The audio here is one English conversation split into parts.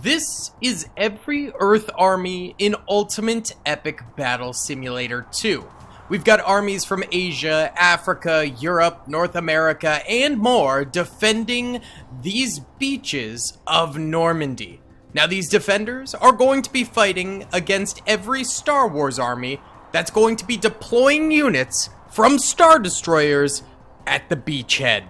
This is every Earth army in Ultimate Epic Battle Simulator 2. We've got armies from Asia, Africa, Europe, North America, and more defending these beaches of Normandy. Now, these defenders are going to be fighting against every Star Wars army that's going to be deploying units from Star Destroyers at the beachhead.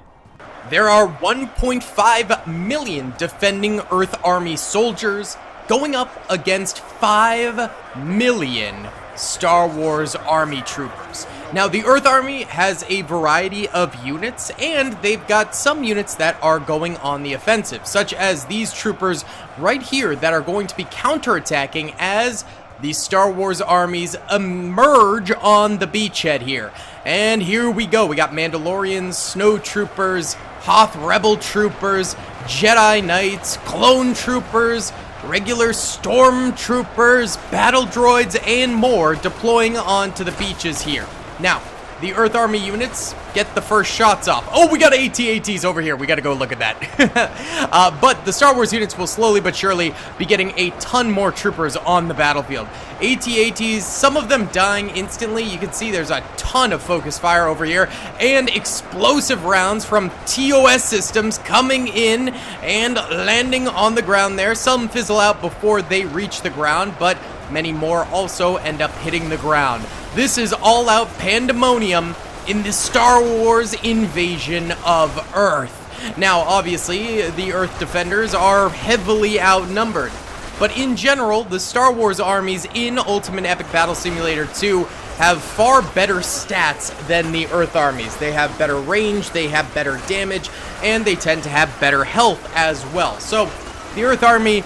There are 1.5 million defending Earth Army soldiers going up against 5 million Star Wars Army troopers. Now, the Earth Army has a variety of units, and they've got some units that are going on the offensive, such as these troopers right here that are going to be counterattacking as the Star Wars armies emerge on the beachhead here. And here we go. We got Mandalorians, Snow Troopers, Hoth Rebel Troopers, Jedi Knights, Clone Troopers, regular Storm Troopers, Battle Droids, and more deploying onto the beaches here. Now, the Earth Army units get the first shots off. Oh, we got AT-ATs over here. We got to go look at that. But the Star Wars units will slowly but surely be getting a ton more troopers on the battlefield. AT-ATs, some of them dying instantly. You can see there's a ton of focus fire over here, and explosive rounds from TOS systems coming in and landing on the ground there. Some fizzle out before they reach the ground, but many more also end up hitting the ground. This is all-out pandemonium in the Star Wars invasion of Earth. Now, obviously, the Earth defenders are heavily outnumbered, but in general, the Star Wars armies in Ultimate Epic Battle Simulator 2 have far better stats than the Earth armies. They have better range, they have better damage, and they tend to have better health as well. So, the Earth army,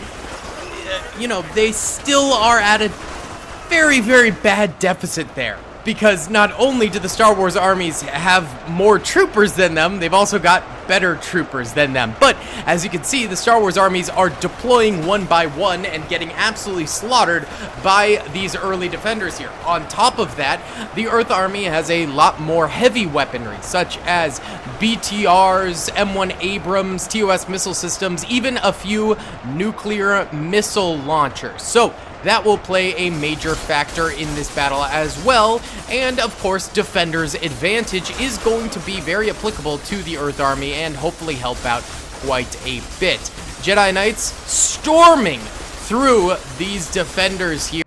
they still are at a very, very bad deficit there, because not only do the Star Wars armies have more troopers than them, they've also got better troopers than them. But as you can see, the Star Wars armies are deploying one by one and getting absolutely slaughtered by these early defenders here. On top of that, the Earth Army has a lot more heavy weaponry, such as BTRs, M1 Abrams, TOS missile systems, even a few nuclear missile launchers. So that will play a major factor in this battle as well, and of course, Defender's advantage is going to be very applicable to the Earth Army and hopefully help out quite a bit. Jedi Knights storming through these defenders here.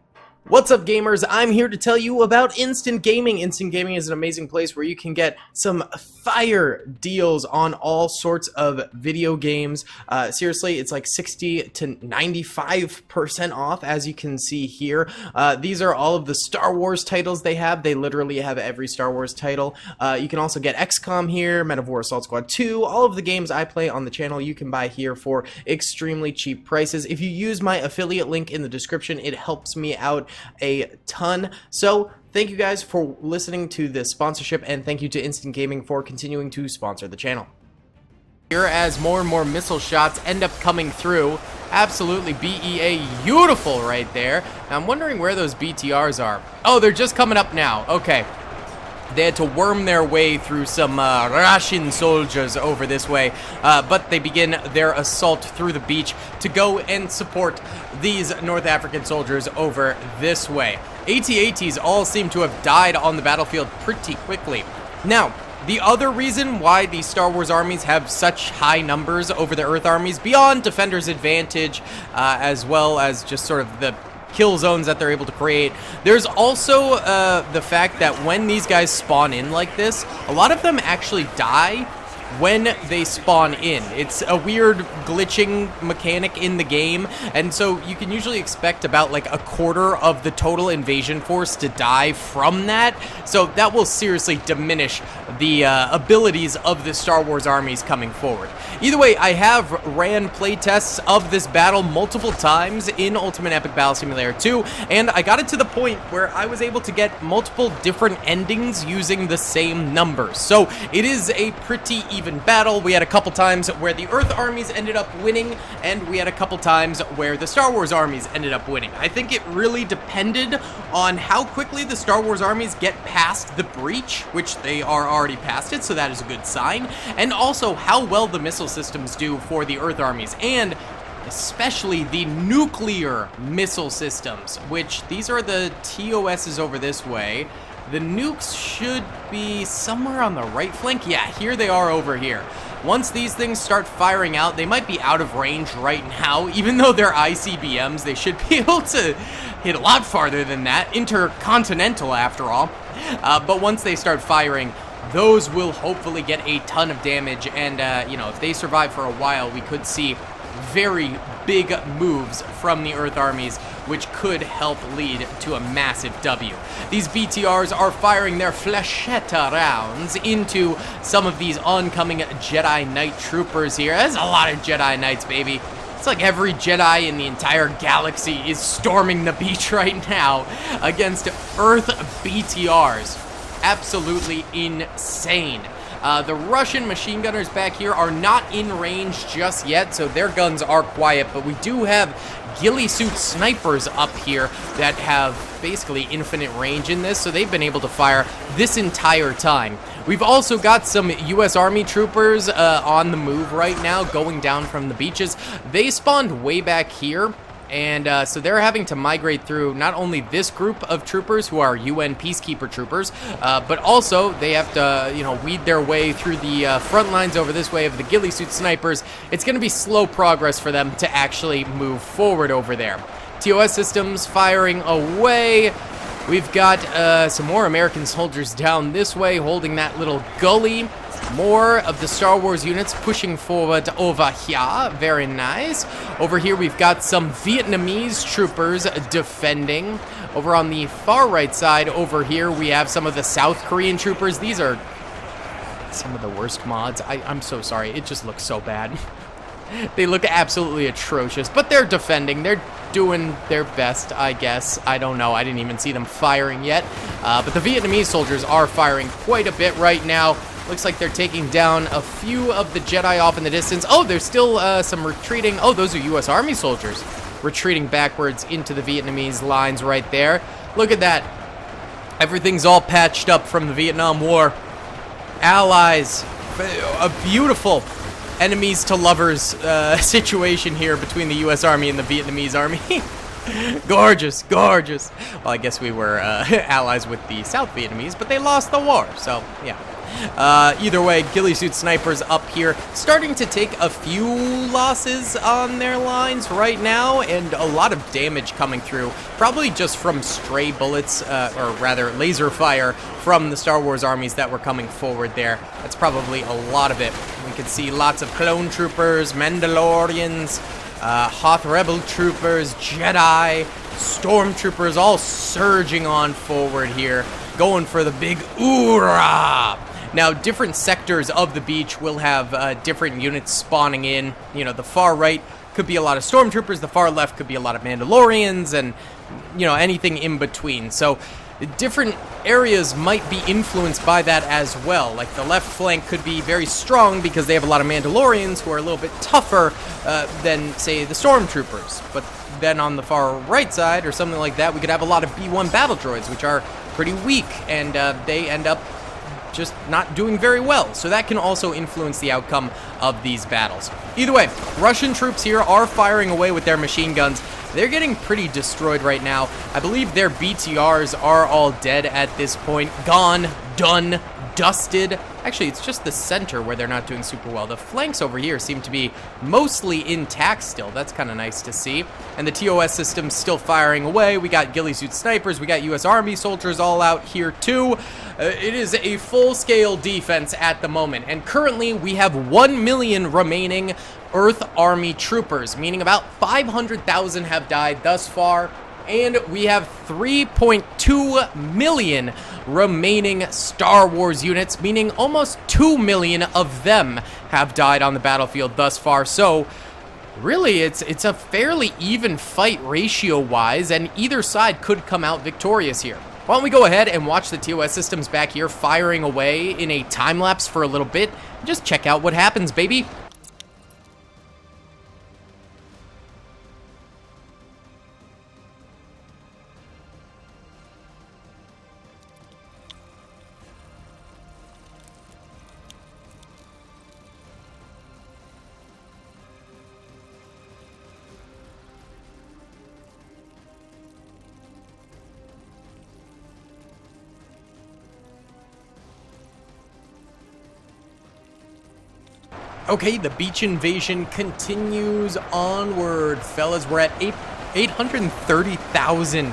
What's up, gamers? I'm here to tell you about Instant Gaming. Instant Gaming is an amazing place where you can get some fire deals on all sorts of video games. Seriously, it's like 60 to 95% off, as you can see here. These are all of the Star Wars titles they have. They literally have every Star Wars title. You can also get XCOM here, Men of War Assault Squad 2. All of the games I play on the channel you can buy here for extremely cheap prices. If you use my affiliate link in the description, it helps me out a ton. So thank you guys for listening to this sponsorship, and thank you to Instant Gaming for continuing to sponsor the channel. Here, as more and more missile shots end up coming through, absolutely BEA beautiful right there. Now, I'm wondering where those BTRs are. Oh, they're just coming up now. Okay. They had to worm their way through some Russian soldiers over this way, but they begin their assault through the beach to go and support these North African soldiers over this way. AT-ATs all seem to have died on the battlefield pretty quickly. Now, the other reason why the Star Wars armies have such high numbers over the Earth armies, beyond Defender's advantage, as well as just sort of the kill zones that they're able to create, there's also the fact that when these guys spawn in like this, a lot of them actually die when they spawn in. It's a weird glitching mechanic in the game, and so you can usually expect about like a quarter of the total invasion force to die from that, so that will seriously diminish the abilities of the Star Wars armies coming forward. Either way, I have ran playtests of this battle multiple times in Ultimate Epic Battle Simulator 2, and I got it to the point where I was able to get multiple different endings using the same numbers. So it is a pretty even battle. We had a couple times where the Earth armies ended up winning, and we had a couple times where the Star Wars armies ended up winning. I think it really depended on how quickly the Star Wars armies get past the breach, which they are already past it, so that is a good sign, and also how well the missile systems do for the Earth armies. And especially the nuclear missile systems, which these are the TOSs over this way. The nukes should be somewhere on the right flank. Yeah, here they are over here. Once these things start firing out, they might be out of range right now. Even though they're ICBMs, they should be able to hit a lot farther than that. Intercontinental, after all. But once they start firing, those will hopefully get a ton of damage. And, you know, if they survive for a while, we could see very big moves from the Earth armies, which could help lead to a massive W. These BTRs are firing their flechette rounds into some of these oncoming Jedi Knight troopers here. There's a lot of Jedi Knights, baby. It's like every Jedi in the entire galaxy is storming the beach right now against Earth BTRs. Absolutely insane. The Russian machine gunners back here are not in range just yet, so their guns are quiet, but we do have ghillie suit snipers up here that have basically infinite range in this, so they've been able to fire this entire time. We've also got some U.S. Army troopers on the move right now, going down from the beaches. They spawned way back here. And so they're having to migrate through not only this group of troopers who are UN peacekeeper troopers, but also they have to, you know, weed their way through the front lines over this way of the ghillie suit snipers. It's going to be slow progress for them to actually move forward over there. TOS systems firing away. We've got some more American soldiers down this way holding that little gully. More of the Star Wars units pushing forward over here. Very nice. Over here, we've got some Vietnamese troopers defending. Over on the far right side, over here, we have some of the South Korean troopers. These are some of the worst mods. I'm so sorry. It just looks so bad. They look absolutely atrocious, but they're defending. They're doing their best, I guess. I don't know. I didn't even see them firing yet. But the Vietnamese soldiers are firing quite a bit right now. Looks like they're taking down a few of the Jedi off in the distance. Oh, there's still some retreating. Oh, those are U.S. Army soldiers retreating backwards into the Vietnamese lines right there. Look at that. Everything's all patched up from the Vietnam War. Allies. A beautiful enemies to lovers situation here between the U.S. Army and the Vietnamese Army. Gorgeous, gorgeous. Well, I guess we were allies with the South Vietnamese, but they lost the war, so yeah. Either way, ghillie suit snipers up here starting to take a few losses on their lines right now, and a lot of damage coming through, probably just from stray bullets, or rather laser fire from the Star Wars armies that were coming forward there. That's probably a lot of it. We can see lots of clone troopers, Mandalorians, Hoth Rebel troopers, Jedi, stormtroopers all surging on forward here, going for the big oorah! Now, different sectors of the beach will have different units spawning in. You know, the far right could be a lot of stormtroopers, the far left could be a lot of Mandalorians, and, you know, anything in between. So, different areas might be influenced by that as well. Like, the left flank could be very strong because they have a lot of Mandalorians who are a little bit tougher than, say, the stormtroopers. But then on the far right side, or something like that, we could have a lot of B-1 battle droids, which are pretty weak, and they end up just not doing very well. So that can also influence the outcome of these battles. Either way, Russian troops here are firing away with their machine guns. They're getting pretty destroyed right now. I believe their BTRs are all dead at this point. Gone, done, dusted. Actually, it's just the center where they're not doing super well. The flanks over here seem to be mostly intact still. That's kind of nice to see. And the TOS system's still firing away. We got ghillie suit snipers. We got U.S. Army soldiers all out here too. It is a full-scale defense at the moment. And currently, we have 1 million remaining Earth Army troopers, meaning about 500,000 have died thus far. And we have 3.2 million remaining Star Wars units, meaning almost 2 million of them have died on the battlefield thus far. So, really, it's a fairly even fight ratio-wise, and either side could come out victorious here. Why don't we go ahead and watch the TOS systems back here firing away in a time-lapse for a little bit, and just check out what happens, baby. Okay, the beach invasion continues onward, fellas. We're at 830,000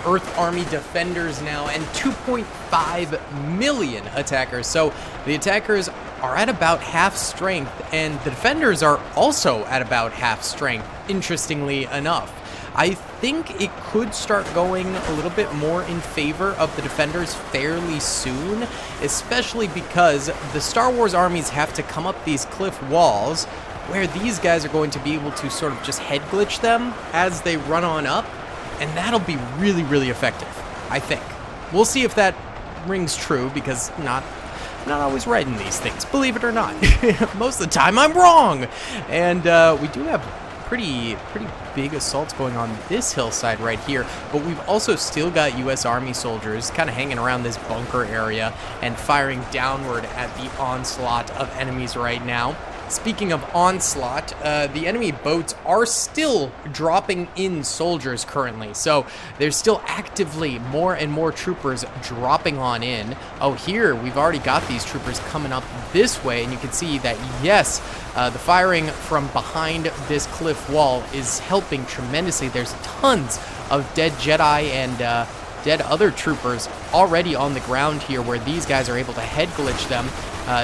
Earth Army defenders now and 2.5 million attackers. So the attackers are at about half strength, and the defenders are also at about half strength, interestingly enough. I think it could start going a little bit more in favor of the defenders fairly soon, especially because the Star Wars armies have to come up these cliff walls where these guys are going to be able to sort of just head glitch them as they run on up, and that'll be really, really effective, I think. We'll see if that rings true, because not always right in these things, believe it or not. Most of the time I'm wrong. And we do have pretty big assaults going on this hillside right here, but we've also still got U.S. Army soldiers kind of hanging around this bunker area and firing downward at the onslaught of enemies right now. Speaking of onslaught, the enemy boats are still dropping in soldiers currently, so there's still actively more and more troopers dropping on in. Oh, here we've already got these troopers coming up this way, and you can see that, yes, the firing from behind this cliff wall is helping tremendously. There's tons of dead Jedi and dead other troopers already on the ground here, where these guys are able to head glitch them.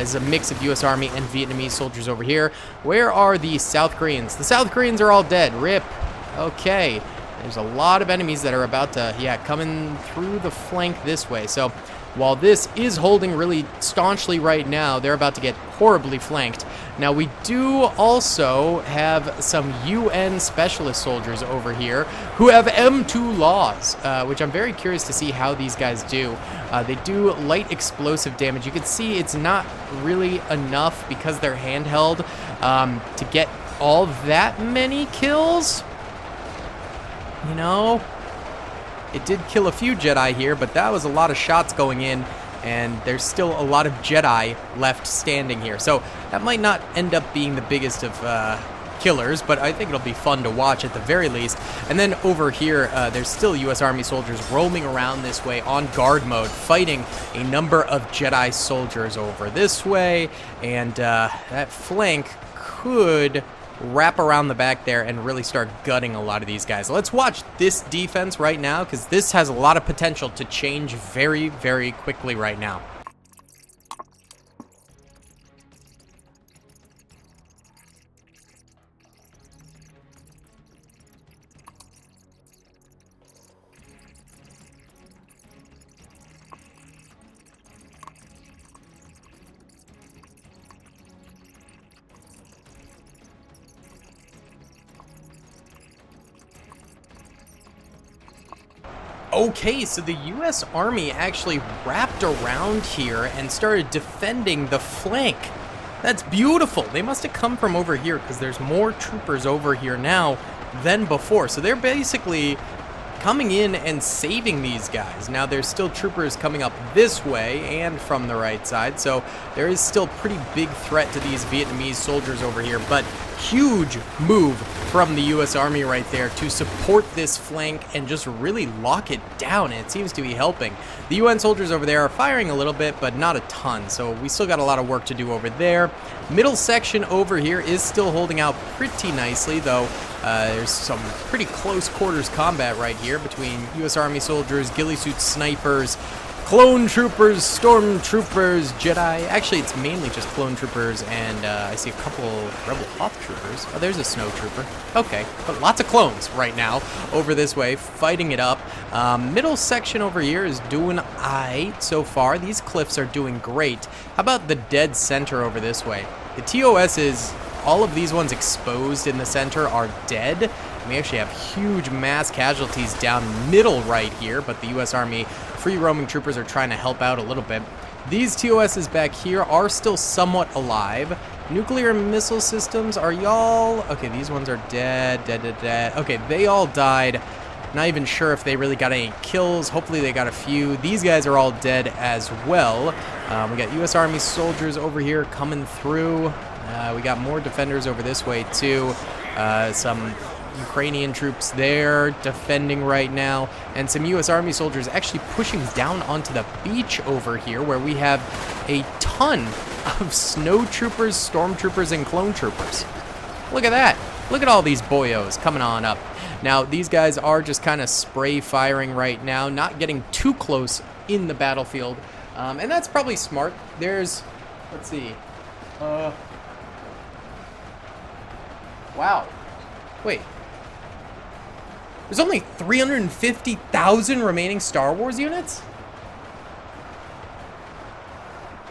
Is a mix of U.S. Army and Vietnamese soldiers over here. Where are the South Koreans? The South Koreans are all dead. RIP. Okay. There's a lot of enemies that are about to, coming through the flank this way. So while this is holding really staunchly right now, they're about to get horribly flanked. Now, we do also have some UN specialist soldiers over here who have M2 laws, which I'm very curious to see how these guys do. They do light explosive damage. You can see it's not really enough because they're handheld to get all that many kills. You know, it did kill a few Jedi here, but that was a lot of shots going in, and there's still a lot of Jedi left standing here. So that might not end up being the biggest of killers, but I think it'll be fun to watch at the very least. And then over here, there's still U.S. Army soldiers roaming around this way on guard mode, fighting a number of Jedi soldiers over this way, and that flank could wrap around the back there and really start gutting a lot of these guys. Let's watch this defense right now, because this has a lot of potential to change very, very quickly right now. Okay, so the U.S. Army actually wrapped around here and started defending the flank. That's beautiful. They must have come from over here, because there's more troopers over here now than before. So they're basically coming in and saving these guys. Now, there's still troopers coming up this way and from the right side, so there is still pretty big threat to these Vietnamese soldiers over here, but huge move from the U.S. Army right there to support this flank and just really lock it down, and it seems to be helping. The UN soldiers over there are firing a little bit, but not a ton, so we still got a lot of work to do over there. Middle section over here is still holding out pretty nicely, though. There's some pretty close quarters combat right here between U.S. Army soldiers, ghillie suit snipers, clone troopers, storm troopers, Jedi. Actually, it's mainly just clone troopers, and I see a couple rebel Hoth troopers. Oh, there's a snow trooper. Okay, but lots of clones right now over this way, fighting it up. Middle section over here is doing aight so far. These cliffs are doing great. How about the dead center over this way? The TOS is, all of these ones exposed in the center are dead. We actually have huge mass casualties down middle right here, but the U.S. Army free roaming troopers are trying to help out a little bit. These TOSs back here are still somewhat alive. Nuclear missile systems, are y'all... Okay, these ones are dead. Okay, they all died. Not even sure if they really got any kills. Hopefully they got a few. These guys are all dead as well. We got U.S. Army soldiers over here coming through. We got more defenders over this way too. Some Ukrainian troops there defending right now, and some U.S. Army soldiers actually pushing down onto the beach over here, where we have a ton of snow troopers, stormtroopers, and clone troopers. Look at that. Look at all these boyos coming on up. Now, these guys are just kind of spray firing right now, not getting too close in the battlefield. And that's probably smart. There's, let's see. Wow. Wait. There's only 350,000 remaining Star Wars units?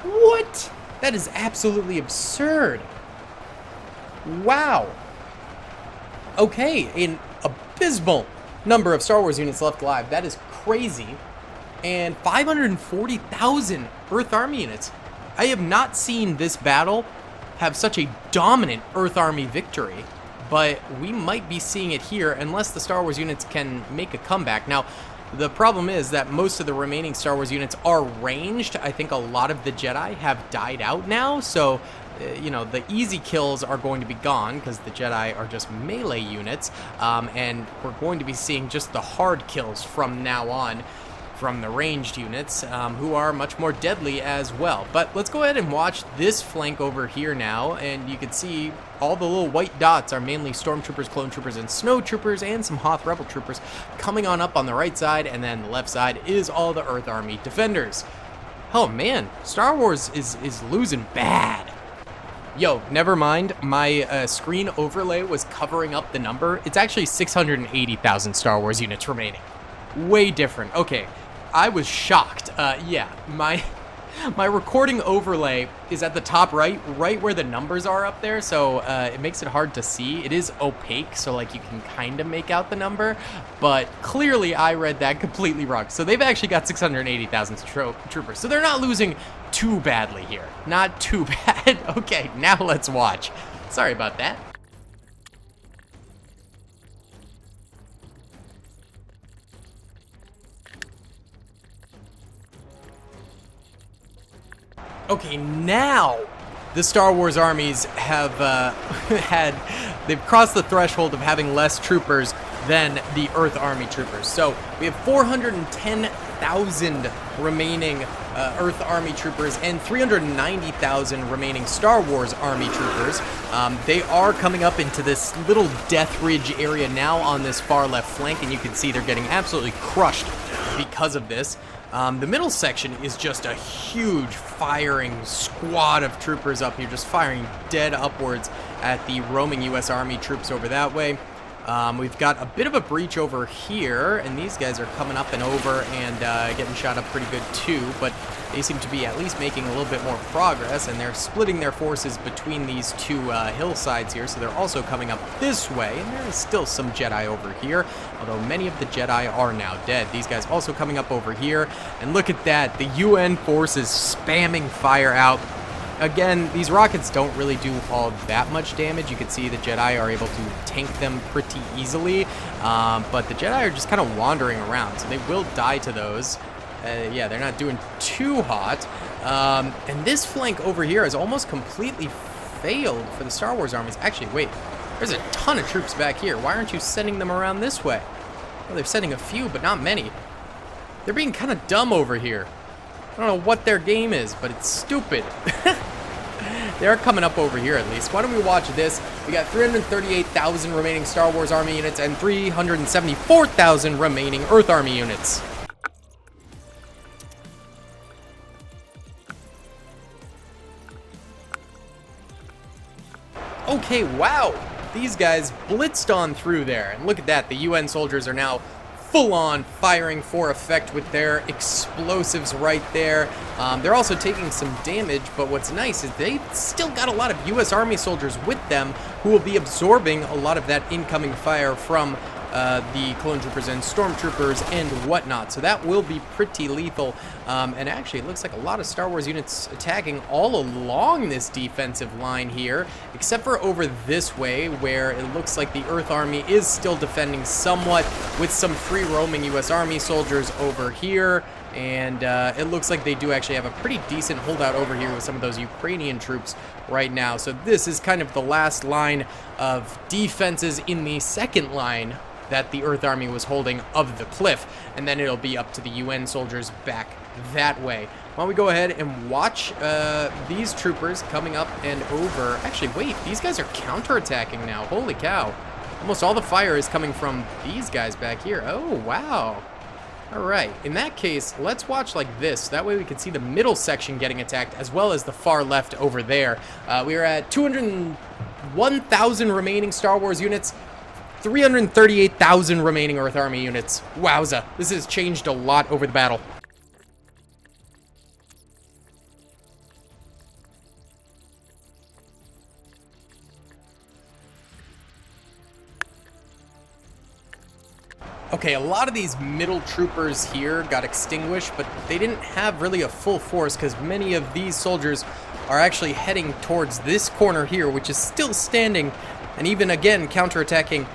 What? That is absolutely absurd. Wow. Okay, an abysmal number of Star Wars units left alive. That is crazy. And 540,000 Earth Army units. I have not seen this battle have such a dominant Earth Army victory, but we might be seeing it here unless the Star Wars units can make a comeback. Now, the problem is that most of the remaining Star Wars units are ranged. I think a lot of the Jedi have died out now, so you know, the easy kills are going to be gone because the Jedi are just melee units, and we're going to be seeing just the hard kills from now on from the ranged units, who are much more deadly as well. But let's go ahead and watch this flank over here now, and you can see all the little white dots are mainly stormtroopers, clone troopers, and snow troopers, and some Hoth rebel troopers coming on up on the right side, and then the left side is all the Earth Army defenders. Oh man, Star Wars is losing bad. Yo, never mind, my screen overlay was covering up the number. It's actually 680,000 Star Wars units remaining. Way different. Okay, I was shocked. Yeah, my recording overlay is at the top right where the numbers are up there, so it makes it hard to see. It is opaque, so like you can kind of make out the number, but clearly I read that completely wrong. So they've actually got 680,000 troopers, so they're not losing too badly here. Not too bad. Okay, now let's watch. Sorry about that. Okay, now the Star Wars armies have they've crossed the threshold of having less troopers than the Earth Army troopers. So we have 410,000 remaining Earth Army troopers and 390,000 remaining Star Wars Army troopers. They are coming up into this little Death Ridge area now on this far left flank, and you can see they're getting absolutely crushed because of this. The middle section is just a huge firing squad of troopers up here, just firing dead upwards at the roaming U.S. Army troops over that way. We've got a bit of a breach over here, and these guys are coming up and over and getting shot up pretty good too, but they seem to be at least making a little bit more progress, and they're splitting their forces between these two hillsides here, so they're also coming up this way, and there is still some Jedi over here, although many of the Jedi are now dead. These guys also coming up over here, and look at that, the UN forces spamming fire out. Again, these rockets don't really do all that much damage. You can see the Jedi are able to tank them pretty easily, but the Jedi are just kind of wandering around, so they will die to those. Yeah, they're not doing too hot. And this flank over here is almost completely failed for the Star Wars armies. Actually, wait, there's a ton of troops back here. Why aren't you sending them around this way? Well, they're sending a few, but not many. They're being kind of dumb over here. I don't know what their game is, but it's stupid. They're coming up over here at least. Why don't we watch this? We got 338,000 remaining Star Wars Army units and 374,000 remaining Earth Army units. Okay, wow. These guys blitzed on through there. And look at that. The UN soldiers are now full-on firing for effect with their explosives right there. They're also taking some damage, but what's nice is they've still got a lot of U.S. Army soldiers with them who will be absorbing a lot of that incoming fire from the clone troopers and stormtroopers and whatnot, so that will be pretty lethal. And actually, it looks like a lot of Star Wars units attacking all along this defensive line here, except for over this way, where it looks like the Earth Army is still defending somewhat with some free roaming U.S. Army soldiers over here. And it looks like they do actually have a pretty decent holdout over here with some of those Ukrainian troops right now. So this is kind of the last line of defenses in the second line that the Earth Army was holding of the cliff, and then it'll be up to the UN soldiers back that way. Why don't we go ahead and watch these troopers coming up and over. Actually, wait, these guys are counterattacking now. Holy cow. Almost all the fire is coming from these guys back here. Oh, wow. All right, in that case, let's watch like this. That way we can see the middle section getting attacked as well as the far left over there. We are at 201,000 remaining Star Wars units, 338,000 remaining Earth Army units. Wowza, this has changed a lot over the battle. Okay, a lot of these middle troopers here got extinguished, but they didn't have really a full force because many of these soldiers are actually heading towards this corner here, which is still standing, and even again counterattacking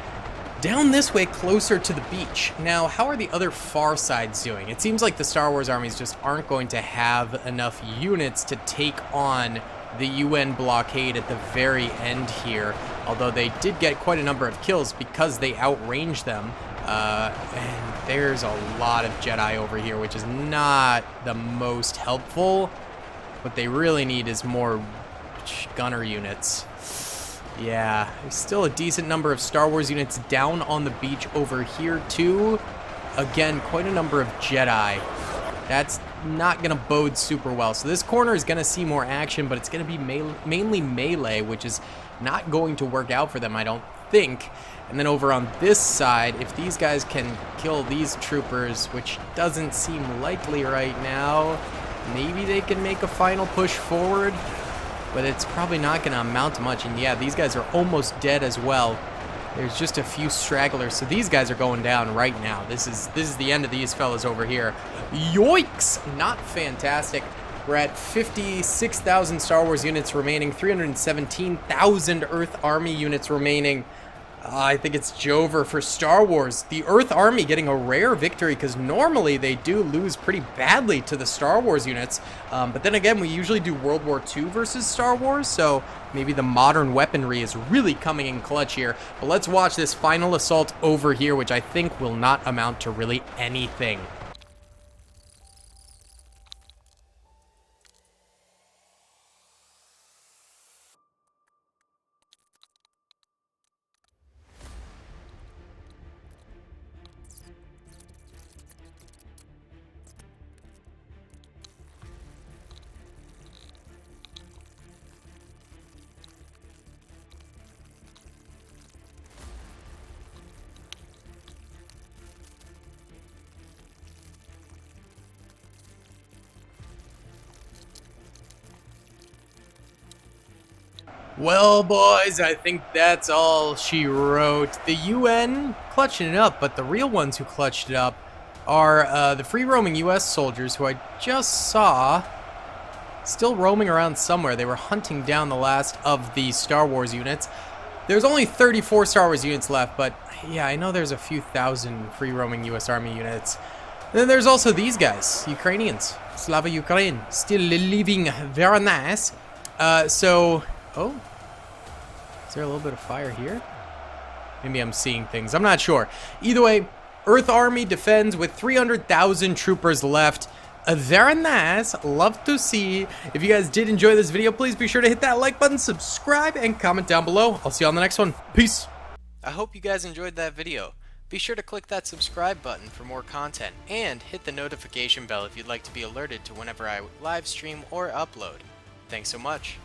down this way closer to the beach. Now, how are the other far sides doing? It seems like the Star Wars armies just aren't going to have enough units to take on the UN blockade at the very end here, although they did get quite a number of kills because they outranged them. And there's a lot of Jedi over here, which is not the most helpful. What they really need is more gunner units. Yeah, there's still a decent number of Star Wars units down on the beach over here too. Again, quite a number of Jedi. That's not going to bode super well. So this corner is going to see more action, but it's going to be mainly melee, which is not going to work out for them, I don't think. And then over on this side, if these guys can kill these troopers, which doesn't seem likely right now, maybe they can make a final push forward, but it's probably not going to amount to much. And yeah, these guys are almost dead as well. There's just a few stragglers, so these guys are going down right now. This is the end of these fellas over here. Yoinks! Not fantastic. We're at 56,000 Star Wars units remaining, 317,000 Earth Army units remaining. I think it's Jover for Star Wars. The Earth Army getting a rare victory because normally they do lose pretty badly to the Star Wars units. But then again, we usually do World War II versus Star Wars, so maybe the modern weaponry is really coming in clutch here. But let's watch this final assault over here, which I think will not amount to really anything. Well, boys, I think that's all she wrote. The UN clutching it up, but the real ones who clutched it up are the free-roaming US soldiers who I just saw still roaming around somewhere. They were hunting down the last of the Star Wars units. There's only 34 Star Wars units left, but yeah, I know there's a few thousand free-roaming US Army units. And then there's also these guys, Ukrainians. Slava Ukraine, still living very nice. Oh, is there a little bit of fire here? Maybe I'm seeing things. I'm not sure. Either way, Earth Army defends with 300,000 troopers left. Very nice. Love to see. If you guys did enjoy this video, please be sure to hit that like button, subscribe, and comment down below. I'll see you on the next one. Peace. I hope you guys enjoyed that video. Be sure to click that subscribe button for more content, and hit the notification bell if you'd like to be alerted to whenever I live stream or upload. Thanks so much.